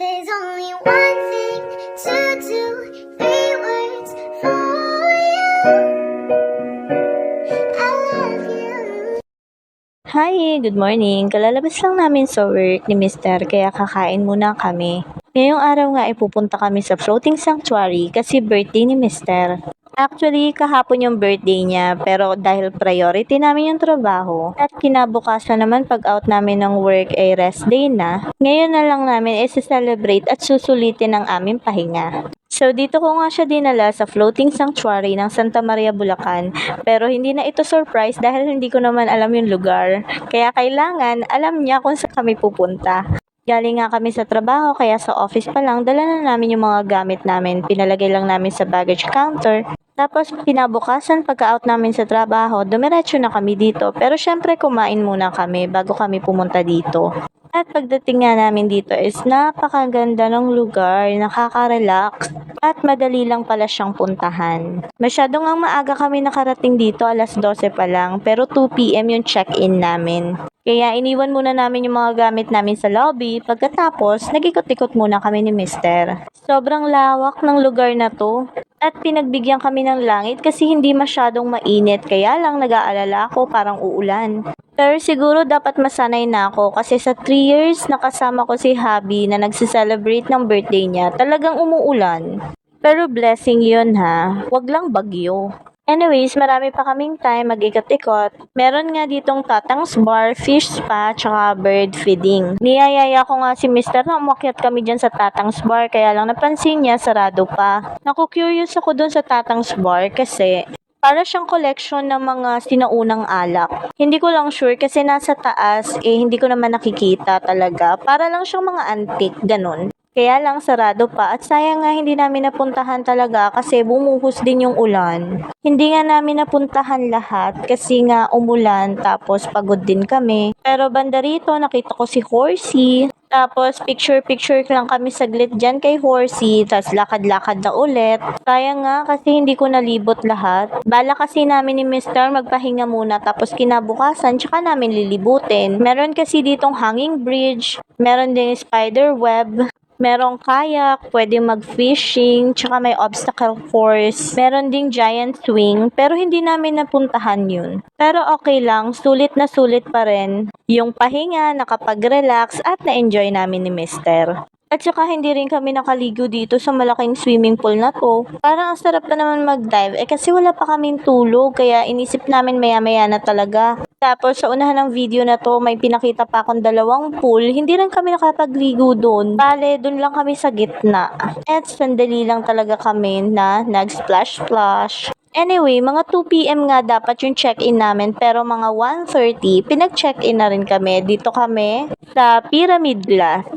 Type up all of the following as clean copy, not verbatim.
There's only one thing to do, three words for you. I love you. Hi, good morning. Kalalabas lang namin sa work ni Mister kaya kakain muna kami. Ngayong araw nga ay pupunta kami sa floating sanctuary kasi birthday ni Mister. Actually, kahapon yung birthday niya pero dahil priority namin yung trabaho at kinabukasan naman pag out namin ng work ay rest day na, ngayon na lang namin i-celebrate at susulitin ang aming pahinga. So dito ko nga siya dinala sa floating sanctuary ng Santa Maria, Bulacan, pero hindi na ito surprise dahil hindi ko naman alam yung lugar. Kaya kailangan alam niya kung saan kami pupunta. Galing nga kami sa trabaho kaya sa office pa lang dala na namin yung mga gamit namin. Pinalagay lang namin sa baggage counter. Tapos kinabukasan pagka-out namin sa trabaho, dumiretso na kami dito. Pero syempre kumain muna kami bago kami pumunta dito. At pagdating nga namin dito is napakaganda ng lugar, nakaka-relax at madali lang pala siyang puntahan. Masyadong ang maaga kami nakarating dito, alas 12 pa lang, pero 2 PM yung check-in namin. Kaya iniwan muna namin yung mga gamit namin sa lobby, pagkatapos nag-ikot-ikot muna kami ni Mister. Sobrang lawak ng lugar na to. At pinagbigyan kami ng langit kasi hindi masyadong mainit, kaya lang nag-aalala ako parang uulan. Pero siguro dapat masanay na ako kasi sa 3 years nakasama ko si Habi na nagse-celebrate ng birthday niya, talagang umuulan. Pero blessing yun ha, wag lang bagyo. Anyways, marami pa kaming time mag-ikot-ikot. Meron nga ditong Tatang's Bar, fish spa, tsaka bird feeding. Niyayaya ko nga si Mister na umakyat kami dyan sa Tatang's Bar, kaya lang napansin niya sarado pa. Naku-curious ako dun sa Tatang's Bar kasi para siyang collection ng mga sinaunang alak. Hindi ko lang sure kasi nasa taas hindi ko naman nakikita talaga. Para lang siyang mga antique, ganun. Kaya lang sarado pa at sayang nga hindi namin napuntahan talaga kasi bumuhos din yung ulan. Hindi nga namin napuntahan lahat kasi nga umulan tapos pagod din kami. Pero banda rito nakita ko si Horsey. Tapos picture-picture lang kami saglit dyan kay Horsey, tapos lakad-lakad na ulit. Sayang nga kasi hindi ko nalibot lahat. Bala kasi namin ni Mr. magpahinga muna tapos kinabukasan tsaka namin lilibutin. Meron kasi ditong hanging bridge, meron din spider web, merong kayak, pwede mag-fishing, tsaka may obstacle course. Meron ding giant swing, pero hindi namin napuntahan yun. Pero okay lang, sulit na sulit pa rin. Yung pahinga, nakapag-relax, at na-enjoy namin ni Mister. At saka hindi rin kami nakaligo dito sa malaking swimming pool na to. Parang ang sarap na naman mag-dive kasi wala pa kaming tulog kaya inisip namin maya-maya na talaga. Tapos sa unahan ng video na to may pinakita pa akong dalawang pool. Hindi rin kami nakapagligo doon. Bale, doon lang kami sa gitna. At sandali lang talaga kami na nag-splash-splash. Anyway, mga 2 PM nga dapat yung check-in namin pero mga 1:30 pinag-check-in na rin kami. Dito kami sa Pyramid Glass.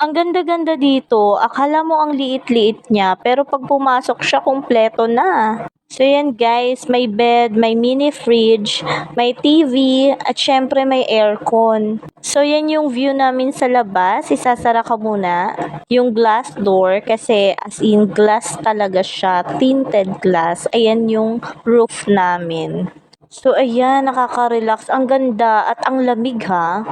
Ang ganda-ganda dito, akala mo ang liit-liit niya, pero pag pumasok siya, kumpleto na. So yan guys, may bed, may mini fridge, may TV, at syempre may aircon. So yan yung view namin sa labas, isasara ka muna. Yung glass door, kasi as in glass talaga siya, tinted glass. Ayan yung roof namin. So ayan, nakaka-relax, ang ganda at ang lamig ha.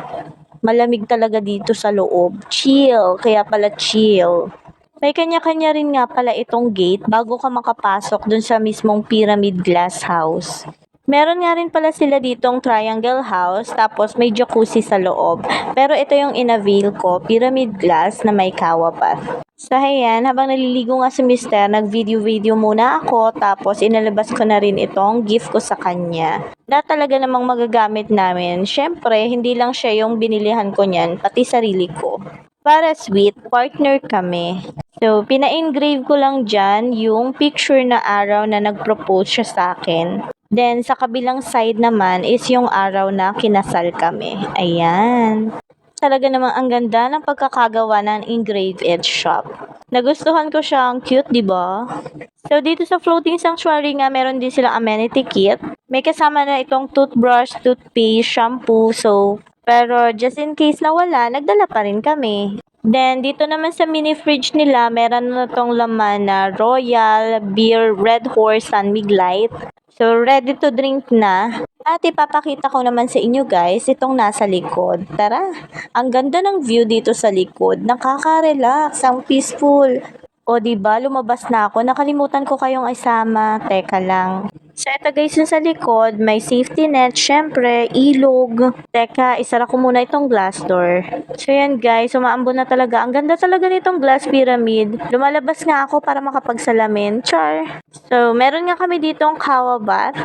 Malamig talaga dito sa loob. Chill, kaya pala chill. May kanya-kanya rin nga pala itong gate bago ka makapasok dun sa mismong Pyramid Glass House. Meron nga rin pala sila ditong triangle house, tapos may jacuzzi sa loob. Pero ito yung inavail ko, Pyramid Glass na may kawa pa. So ayan, habang naliligo nga si Mister, nag-video-video muna ako, tapos inalabas ko na rin itong gift ko sa kanya. Na talaga namang magagamit namin. Syempre, hindi lang siya yung binilihan ko niyan, pati sarili ko. Para sweet, partner kami. So, pina-engrave ko lang dyan yung picture na araw na nag-propose siya sa akin. Then, sa kabilang side naman is yung araw na kinasal kami. Ayan. Talaga namang ang ganda ng pagkakagawa ng engraved edge shop. Nagustuhan ko siya, ang cute, di ba? So, dito sa floating sanctuary nga, meron din silang amenity kit. May kasama na itong toothbrush, toothpaste, shampoo, soap. Pero just in case na wala, nagdala pa rin kami. Then, dito naman sa mini fridge nila, meron na itong laman na Royal Beer Red Horse San Mig Light. So, ready to drink na. At ipapakita ko naman sa inyo guys, itong nasa likod. Tara, ang ganda ng view dito sa likod. Nakaka-relax, ang peaceful. O diba, lumabas na ako. Nakalimutan ko kayong isama. Teka lang. So, ito guys, yung sa likod, may safety net, syempre, ilog. Teka, isara ko muna itong glass door. So, yan guys, umaambon na talaga. Ang ganda talaga nitong glass pyramid. Lumalabas nga ako para makapagsalamin. Char! So, meron nga kami dito ang kawa bath.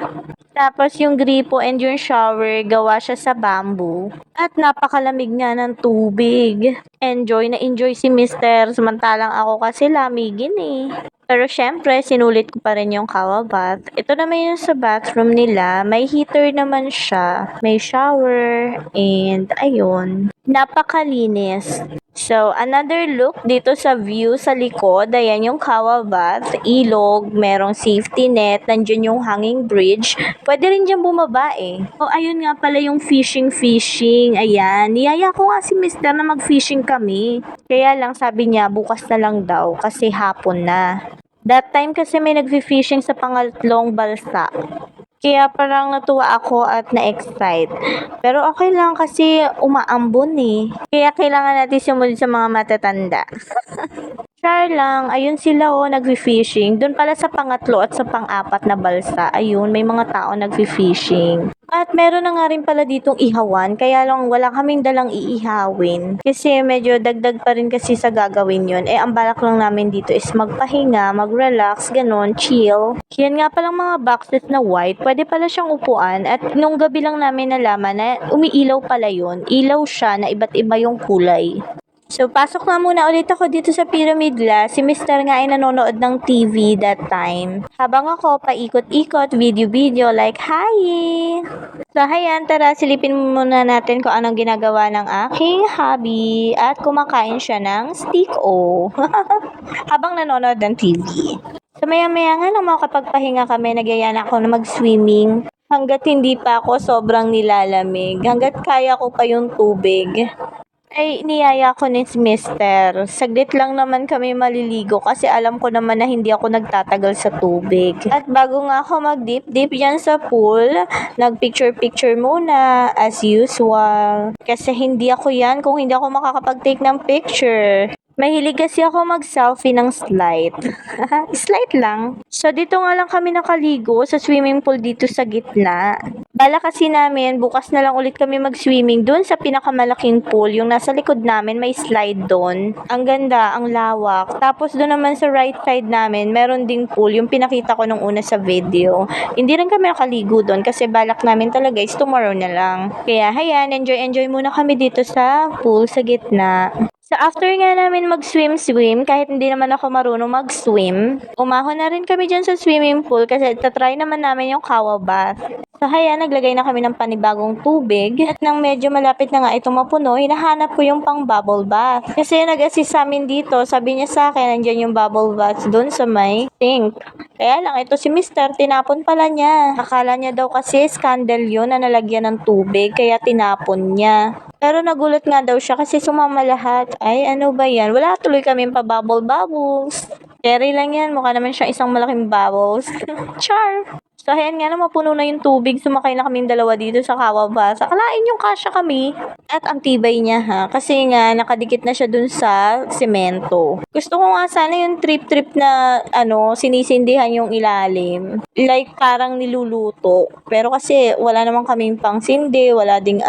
Tapos yung gripo and yung shower, gawa siya sa bamboo. At napakalamig nga ng tubig. Enjoy na enjoy si Mister. Samantalang ako kasi lamigin eh. Pero syempre, sinulit ko pa rin yung kawa bath. Ito naman yung sa bathroom nila. May heater naman siya. May shower. And ayun. Napakalinis. So, another look dito sa view sa likod. Ayan yung kawa bath, ilog, merong safety net, nandiyan yung hanging bridge. Pwede rin dyan bumaba eh. O, ayun nga pala yung fishing. Ayan, niyaya ko nga si Mister na mag-fishing kami. Kaya lang sabi niya, bukas na lang daw kasi hapon na. That time kasi may nag-fishing sa pangatlong balsa. Kaya parang natuwa ako at na-excite. Pero okay lang kasi umaambon eh. Kaya kailangan natin sumunod sa mga matatanda. Char lang, ayun sila nag-fishing. Doon pala sa pangatlo at sa pang-apat na balsa, ayun, may mga tao nag-fishing. At meron na nga rin pala ditong ihawan, kaya lang wala kaming dalang iihawin. Kasi medyo dagdag pa rin kasi sa gagawin yun. Eh, ang balak lang namin dito is magpahinga, mag-relax, ganon, chill. Yan nga palang mga boxes na white, pwede pala siyang upuan. At nung gabi lang namin nalaman na umiilaw pala yun. Ilaw siya na iba't iba yung kulay. So, pasok nga muna ulit ako dito sa Pyramid Glass. Si Mister nga ay nanonood ng TV that time. Habang ako paikot-ikot, video, like, hi! So, hayan, tara, silipin muna natin kung anong ginagawa ng aking hubby. At kumakain siya ng steak-o. Habang nanonood ng TV. So, maya-maya nga nang makapagpahinga kami, nagyaya na ako na mag-swimming. Hanggat hindi pa ako sobrang nilalamig. Hanggat kaya ko pa yung tubig. Ay, niyaya ko ni Mister. Saglit lang naman kami maliligo kasi alam ko naman na hindi ako nagtatagal sa tubig. At bago nga ako mag-dip dyan sa pool, nag-picture muna as usual. Kasi hindi ako yan kung hindi ako makakapag-take ng picture. Mahilig kasi ako mag-selfie ng slide. Slide lang. So, dito nga lang kami nakaligo sa swimming pool dito sa gitna. Bala kasi namin, bukas na lang ulit kami mag-swimming doon sa pinakamalaking pool. Yung nasa likod namin, may slide doon. Ang ganda, ang lawak. Tapos doon naman sa right side namin, meron ding pool. Yung pinakita ko nung una sa video. Hindi rin kami nakaligo doon kasi balak namin talaga is tomorrow na lang. Kaya, hayan, enjoy muna kami dito sa pool sa gitna. So, after nga namin mag-swim, kahit hindi naman ako marunong mag-swim, umahon na rin kami dyan sa swimming pool kasi tatry naman namin yung kawa bath. So, haya, naglagay na kami ng panibagong tubig. At nang medyo malapit na nga itong mapuno, hinahanap ko yung pang bubble bath. Kasi nag-assist sa amin dito, sabi niya sa akin, nandiyan yung bubble bath doon sa may sink. Kaya lang, ito si Mister, tinapon pala niya. Akala niya daw kasi scandal yun na nalagyan ng tubig, kaya tinapon niya. Pero nagulat nga daw siya kasi sumama lahat. Ay, ano ba yan? Wala tuloy kami pa bubbles. Cherry lang yan. Mukha naman siya isang malaking bubbles. Char! So, ayan nga na mapuno na yung tubig. Sumakay na kaming dalawa dito sa kawa bath. Akalain yung kasya kami. At ang tibay niya ha. Kasi nga, nakadikit na siya dun sa semento. Gusto ko nga sana yung trip na, sinisindihan yung ilalim. Like, parang niluluto. Pero kasi, wala naman kaming pang sindi. Wala ding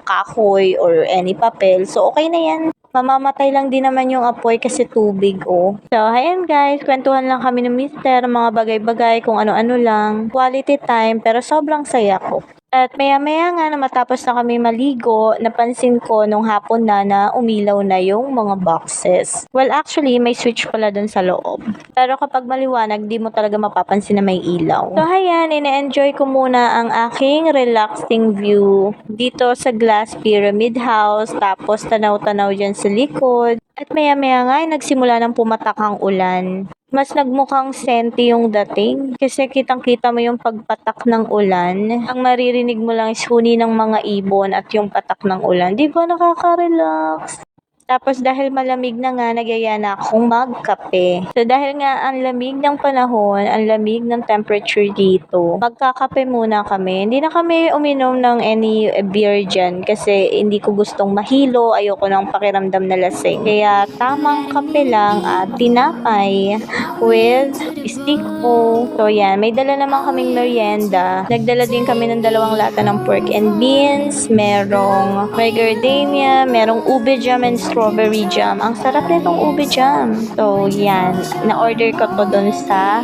kahoy or any papel. So, okay na yan. Mamamatay lang din naman yung apoy kasi tubig, So, ayan guys, kwentuhan lang kami ng Mister, mga bagay-bagay, kung ano-ano lang. Quality time, pero sobrang saya ko. At maya-maya nga na matapos na kami maligo, napansin ko nung hapon na umilaw na yung mga boxes. Well, actually, may switch pala dun sa loob. Pero kapag maliwanag, di mo talaga mapapansin na may ilaw. So, ayan, ine-enjoy ko muna ang aking relaxing view dito sa Glass Pyramid House. Tapos, tanaw-tanaw dyan sa likod. At maya-maya nga, nagsimula ng pumatak ang ulan. Mas nagmukhang senti yung dating. Kasi kitang-kita mo yung pagpatak ng ulan. Ang maririnig mo lang is huni ng mga ibon at yung patak ng ulan. Di ba nakaka-relax? Tapos dahil malamig na nga, nagyaya na akong magkape. So dahil nga ang lamig ng panahon, ang lamig ng temperature dito, magkakape muna kami. Hindi na kami uminom ng any beer dyan kasi hindi ko gustong mahilo, ayoko ng pakiramdam na lasing. Kaya tamang kape lang at tinapay with stiko. So yan, may dala naman kaming merienda. Nagdala din kami ng 2 lata ng pork and beans, merong may gardenia, merong ube jam and strawberry jam. Ang sarap nitong ube jam. So yan, na-order ko to dun sa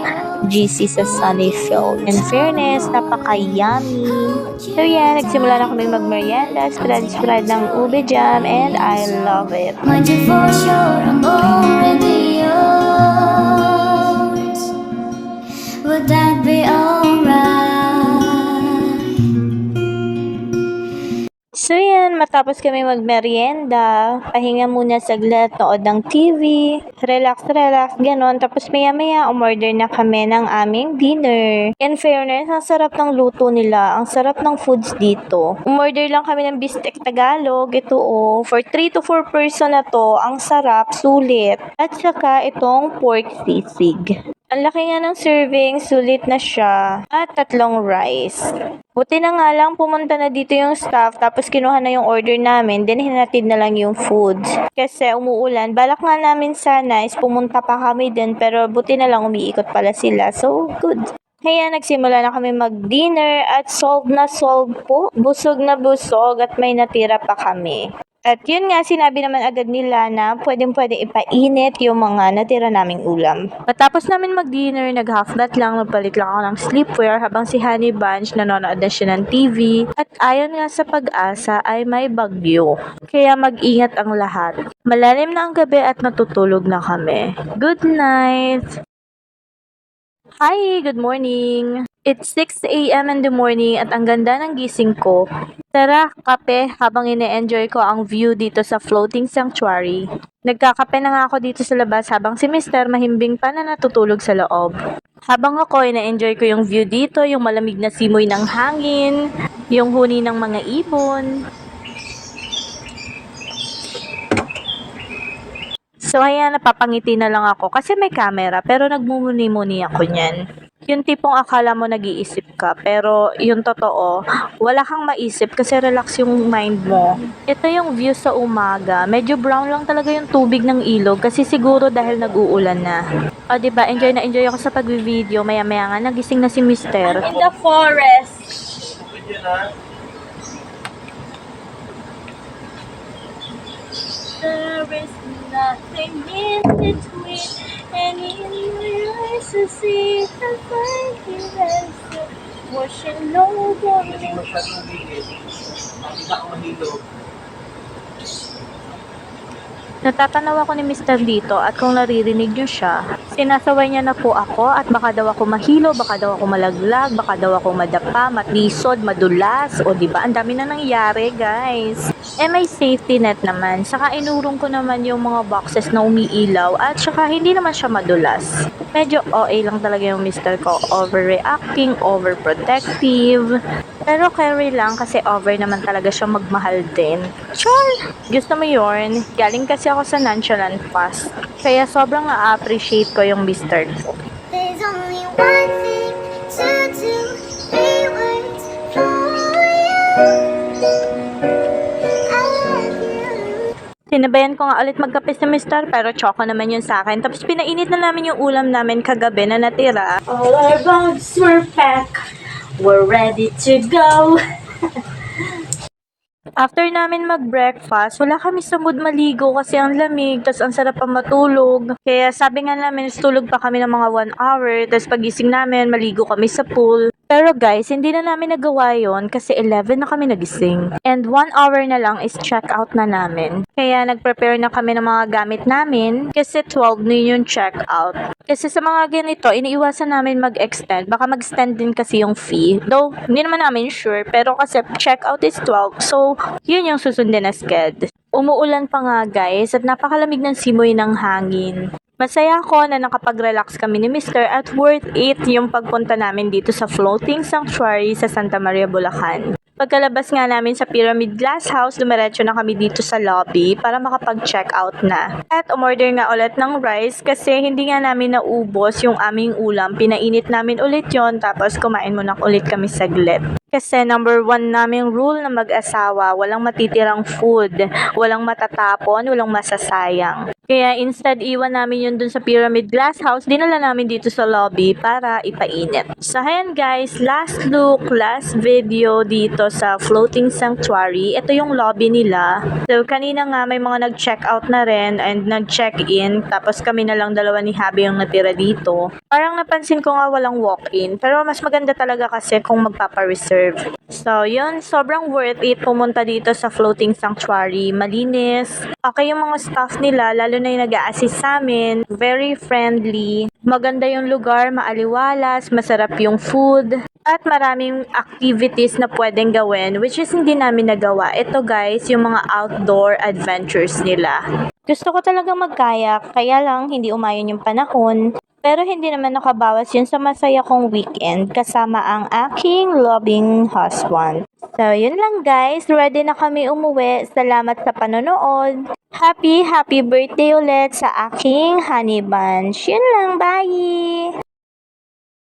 GC sa Sunnyfield. In fairness, napaka-yummy. So yan, nagsimula na kami mag-merienda, spread ng ube jam, and I love it. Mind you for sure, I'm already yours. Would that be alright? So yan, matapos kami magmerienda, pahinga muna saglit, nood ng TV, relax, ganon. Tapos maya umorder na kami ng aming dinner. In fairness, ang sarap ng luto nila, ang sarap ng foods dito. Umorder lang kami ng bistek Tagalog, ito for 3 to 4 person na to, ang sarap, sulit. At saka itong pork sisig. Ang laki nga ng serving, sulit na siya. At 3 rice. Buti na nga lang, pumunta na dito yung staff, tapos kinuha na yung order namin, then hinatid na lang yung foods. Kasi umuulan, balak nga namin sana is pumunta pa kami din, pero buti na lang umiikot pala sila. So, good. Kaya nagsimula na kami mag-dinner at solve na solve po. Busog na busog at may natira pa kami. At yun nga, sinabi naman agad nila na pwedeng ipainit yung mga natira naming ulam. Matapos namin mag-dinner, nag-half bath lang, nagpalit lang ako ng sleepwear habang si Honey Bunch nanonood na siya ng TV. At ayon nga sa pag-asa ay may bagyo. Kaya mag-ingat ang lahat. Malalim na ang gabi at matutulog na kami. Good night! Hi! Good morning! It's 6 a.m. in the morning at ang ganda ng gising ko. Tara, kape habang ine-enjoy ko ang view dito sa floating sanctuary. Nagkakape na nga ako dito sa labas habang si Mr. mahimbing pa na natutulog sa loob. Habang ako ine-enjoy ko yung view dito, yung malamig na simoy ng hangin, yung huni ng mga ibon. So ayan, napapangiti na lang ako kasi may camera pero nagmumuni-muni ako niyan. Yung tipong akala mo nag-iisip ka pero yung totoo, wala kang maisip kasi relax yung mind mo. Ito yung view sa umaga. Medyo brown lang talaga yung tubig ng ilog kasi siguro dahil nag-uulan na. O diba, enjoy na enjoy ako sa pag-video. Maya-maya nga nagising na si Mister. In the forest. There is nothing in between, and in my eyes I see the find you answer. Washing over me. Natatanaw ako ni Mr. dito at kung naririnig niyo siya, sinasaway niya na po ako at baka daw ako mahilo, baka daw ako malaglag, baka daw ako madapa, matlisod, madulas, o diba? Ang dami na nangyari, guys. Eh may safety net naman, saka inurong ko naman yung mga boxes na umiilaw at saka hindi naman siya madulas. Medyo OA lang talaga yung Mr. ko, overreacting, overprotective. Pero carry lang kasi over naman talaga siya magmahal din. Sure! Gusto mo yun? Galing kasi ako sa nonchalant fast. Kaya sobrang na-appreciate ko yung Mr. ko. There's only one thing to do, 3 words for you. I love you. Sinabayan ko nga ulit magkape si Mr. pero choco naman yun sa akin. Tapos pinainit na namin yung ulam namin kagabi na natira. All our bags were packed. We're ready to go. After namin mag-breakfast, wala kami sa mood maligo kasi ang lamig, tas ang sarap pa matulog. Kaya sabi nga namin, tulog pa kami ng mga 1 hour, tas pagising namin, maligo kami sa pool. Pero guys, hindi na namin nagawa yon kasi 11 na kami nagising. And 1 hour na lang is check out na namin. Kaya nag-prepare na kami ng mga gamit namin kasi 12 na yung check out. Kasi sa mga ganito, iniiwasan namin mag-extend. Baka mag-extend din kasi yung fee. Though, hindi naman namin sure. Pero kasi check out is 12. So, yun yung susundin na sked. Umuulan pa nga guys at napakalamig ng simoy ng hangin. Masaya ako na nakapag-relax kami ni Mr. at worth it yung pagpunta namin dito sa floating sanctuary sa Santa Maria, Bulacan. Pagkalabas nga namin sa Pyramid Glass House, dumiretso na kami dito sa lobby para makapag-check out na. At umorder nga ulit ng rice kasi hindi nga namin naubos yung aming ulam. Pinainit namin ulit yon, tapos kumain muna ulit kami saglit. Kasi number 1 naming rule na mag-asawa, walang matitirang food, walang matatapon, walang masasayang. Kaya instead iwan namin yun dun sa Pyramid Glass House, dinala namin dito sa lobby para ipainit. So ayan guys, last look, last video dito sa Floating Sanctuary. Ito yung lobby nila. So kanina nga may mga nag-check out na rin and nag-check-in, tapos kami na lang dalawa ni Habi yung natira dito. Parang napansin ko nga walang walk-in, pero mas maganda talaga kasi kung magpapa-reserve. So, yun, sobrang worth it pumunta dito sa Floating Sanctuary. Malinis. Okay yung mga staff nila, lalo na yung nag-a-assist sa amin. Very friendly. Maganda yung lugar, maaliwalas, masarap yung food. At maraming activities na pwedeng gawin, which is hindi namin nagawa. Ito guys, yung mga outdoor adventures nila. Gusto ko talaga magkayak, kaya lang hindi umayon yung panahon. Pero hindi naman nakabawas yun sa masaya kong weekend kasama ang aking loving husband. So, yun lang guys. Ready na kami umuwi. Salamat sa panonood. Happy birthday ulit sa aking honey bunch. Yun lang. Bye!